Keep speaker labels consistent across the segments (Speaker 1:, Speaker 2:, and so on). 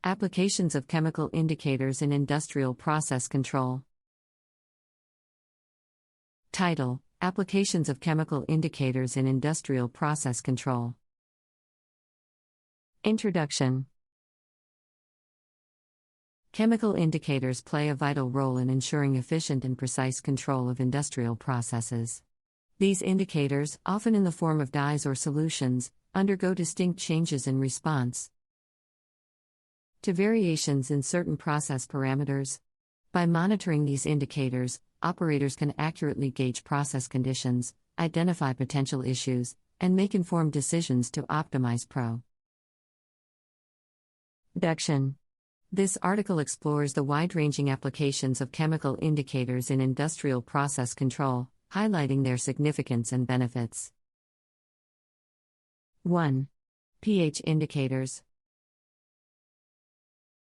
Speaker 1: Applications of chemical indicators in industrial process control. Title: Applications of chemical indicators in industrial process control. Introduction. Chemical indicators play a vital role in ensuring efficient and precise control of industrial processes. These indicators, often in the form of dyes or solutions, undergo distinct changes in response to variations in certain process parameters. By monitoring these indicators, operators can accurately gauge process conditions, identify potential issues, and make informed decisions to optimize production. This article explores the wide-ranging applications of chemical indicators in industrial process control, highlighting their significance and benefits. 1. pH indicators.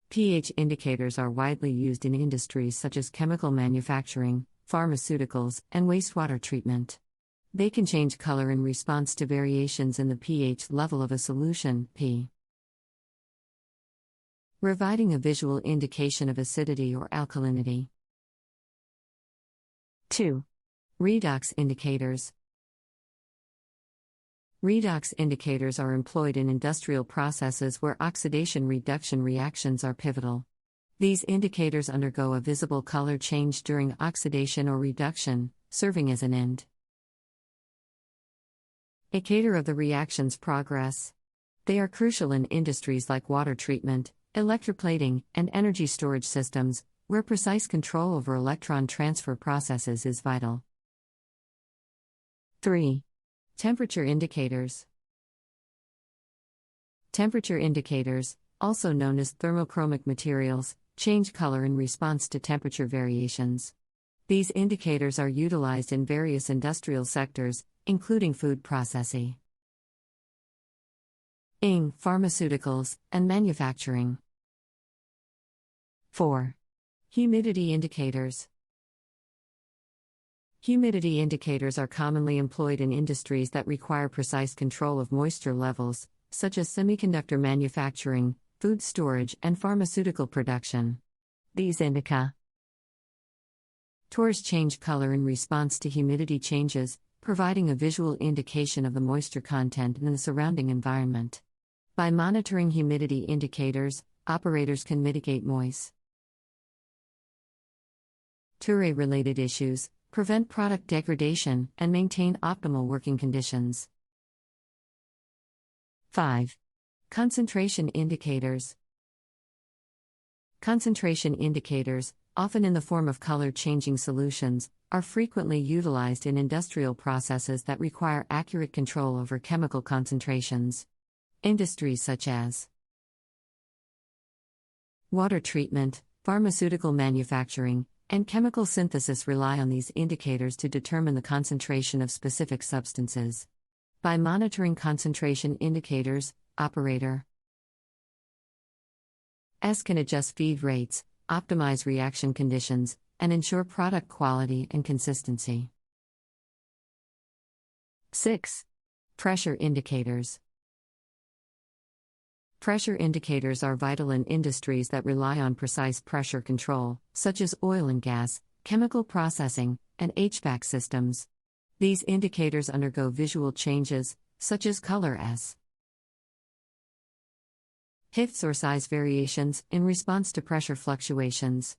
Speaker 1: pH indicators are widely used in industries such as chemical manufacturing, pharmaceuticals, and wastewater treatment. They can change color in response to variations in the pH level of a solution, P. Providing a visual indication of acidity or alkalinity. 2. Redox indicators. Redox indicators are employed in industrial processes where oxidation-reduction reactions are pivotal. These indicators undergo a visible color change during oxidation or reduction, serving as an indicator of the reaction's progress. They are crucial in industries like water treatment, electroplating, and energy storage systems, where precise control over electron transfer processes is vital. 3. Temperature indicators. Temperature indicators, also known as thermochromic materials, change color in response to temperature variations. These indicators are utilized in various industrial sectors, including food processing, pharmaceuticals, and manufacturing. 4. Humidity indicators. Humidity indicators are commonly employed in industries that require precise control of moisture levels, such as semiconductor manufacturing, food storage, and pharmaceutical production. These indicators change color in response to humidity changes, providing a visual indication of the moisture content in the surrounding environment. By monitoring humidity indicators, operators can mitigate moisture-related issues, prevent product degradation, and maintain optimal working conditions. 5. Concentration indicators. Concentration indicators, often in the form of color-changing solutions, are frequently utilized in industrial processes that require accurate control over chemical concentrations. Industries such as water treatment, pharmaceutical manufacturing, and chemical synthesis rely on these indicators to determine the concentration of specific substances. By monitoring concentration indicators, operators can adjust feed rates, optimize reaction conditions, and ensure product quality and consistency. 6. Pressure indicators. Pressure indicators are vital in industries that rely on precise pressure control, such as oil and gas, chemical processing, and HVAC systems. These indicators undergo visual changes, such as color shifts or size variations, in response to pressure fluctuations.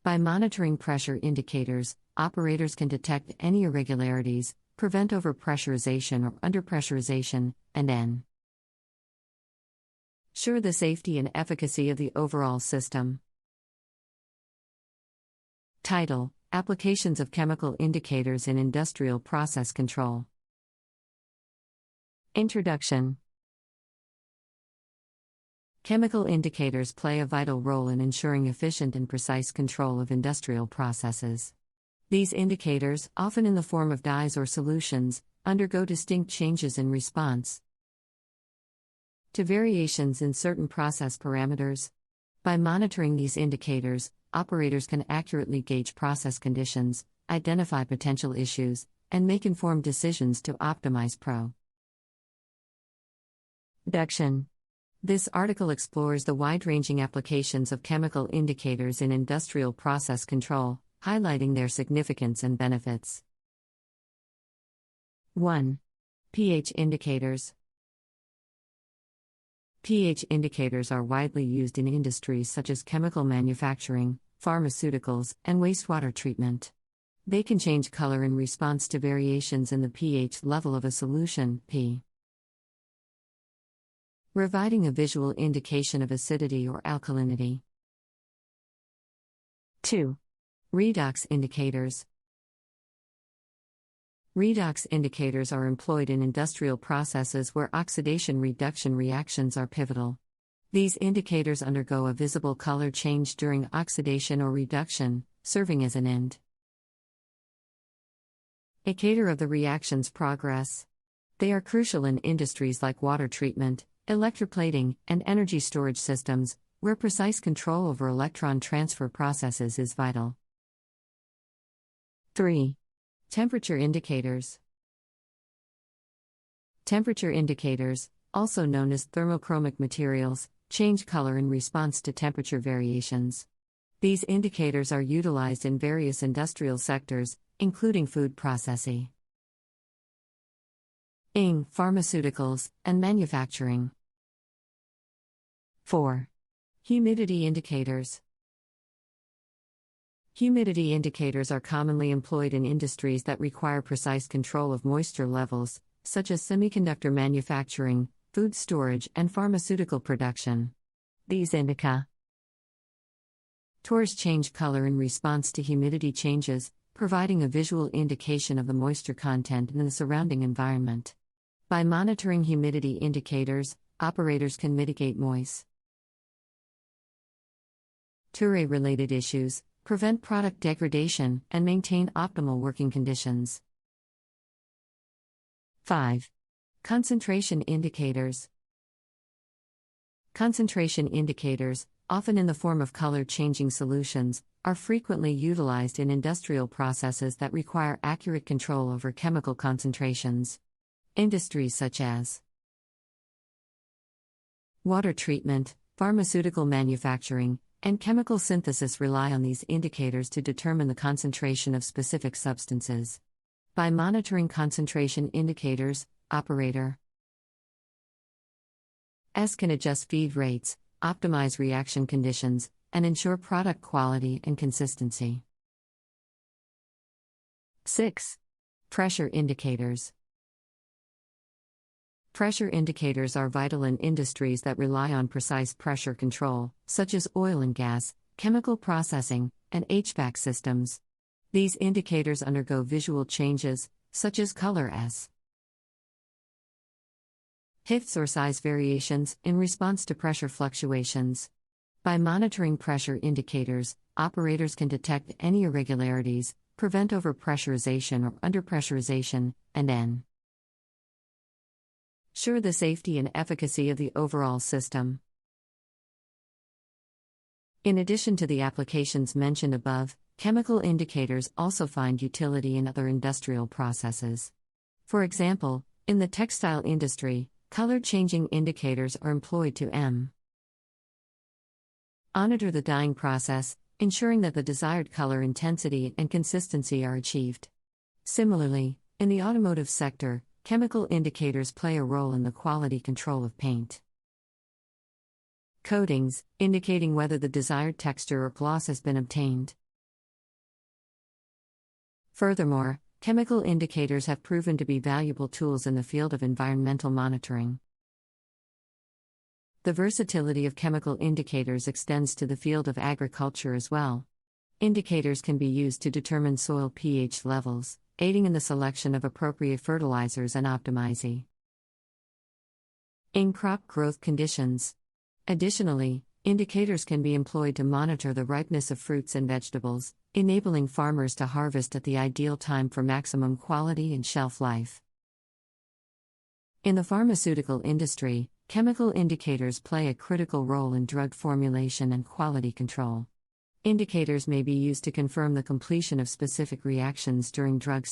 Speaker 1: By monitoring pressure indicators, operators can detect any irregularities, prevent overpressurization or underpressurization, and ensure the safety and efficacy of the overall system. Title: Applications of chemical indicators in industrial process control. Introduction. Chemical indicators play a vital role in ensuring efficient and precise control of industrial processes. These indicators, often in the form of dyes or solutions, undergo distinct changes in response to variations in certain process parameters. By monitoring these indicators, operators can accurately gauge process conditions, identify potential issues, and make informed decisions to optimize production. This article explores the wide-ranging applications of chemical indicators in industrial process control, highlighting their significance and benefits. 1. pH indicators. pH indicators are widely used in industries such as chemical manufacturing, pharmaceuticals, and wastewater treatment. They can change color in response to variations in the pH level of a solution, P. Providing a visual indication of acidity or alkalinity. 2. Redox indicators. Redox indicators are employed in industrial processes where oxidation-reduction reactions are pivotal. These indicators undergo a visible color change during oxidation or reduction, serving as an indicator of the reaction's progress. They are crucial in industries like water treatment, electroplating, and energy storage systems, where precise control over electron transfer processes is vital. 3. Temperature indicators. Temperature indicators, also known as thermochromic materials, change color in response to temperature variations. These indicators are utilized in various industrial sectors, including food processing, pharmaceuticals, and manufacturing. 4. Humidity indicators. Humidity indicators are commonly employed in industries that require precise control of moisture levels, such as semiconductor manufacturing, food storage, and pharmaceutical production. These indicators change color in response to humidity changes, providing a visual indication of the moisture content in the surrounding environment. By monitoring humidity indicators, operators can mitigate moisture-related issues, prevent product degradation, and maintain optimal working conditions. 5. Concentration indicators. Concentration indicators, often in the form of color-changing solutions, are frequently utilized in industrial processes that require accurate control over chemical concentrations. Industries such as water treatment, pharmaceutical manufacturing, and chemical synthesis rely on these indicators to determine the concentration of specific substances. By monitoring concentration indicators, operators can adjust feed rates, optimize reaction conditions, and ensure product quality and consistency. 6. Pressure indicators. Pressure indicators are vital in industries that rely on precise pressure control, such as oil and gas, chemical processing, and HVAC systems. These indicators undergo visual changes, such as color shifts or size variations, in response to pressure fluctuations. By monitoring pressure indicators, operators can detect any irregularities, prevent overpressurization or underpressurization, and ensure the safety and efficacy of the overall system. In addition to the applications mentioned above, chemical indicators also find utility in other industrial processes. For example, in the textile industry, color-changing indicators are employed to monitor the dyeing process, ensuring that the desired color intensity and consistency are achieved. Similarly, in the automotive sector, chemical indicators play a role in the quality control of paint coatings, indicating whether the desired texture or gloss has been obtained. Furthermore, chemical indicators have proven to be valuable tools in the field of environmental monitoring. The versatility of chemical indicators extends to the field of agriculture as well. Indicators can be used to determine soil pH levels, aiding in the selection of appropriate fertilizers and optimizing in-crop growth conditions. Additionally, indicators can be employed to monitor the ripeness of fruits and vegetables, enabling farmers to harvest at the ideal time for maximum quality and shelf life. In the pharmaceutical industry, chemical indicators play a critical role in drug formulation and quality control. Indicators may be used to confirm the completion of specific reactions during drug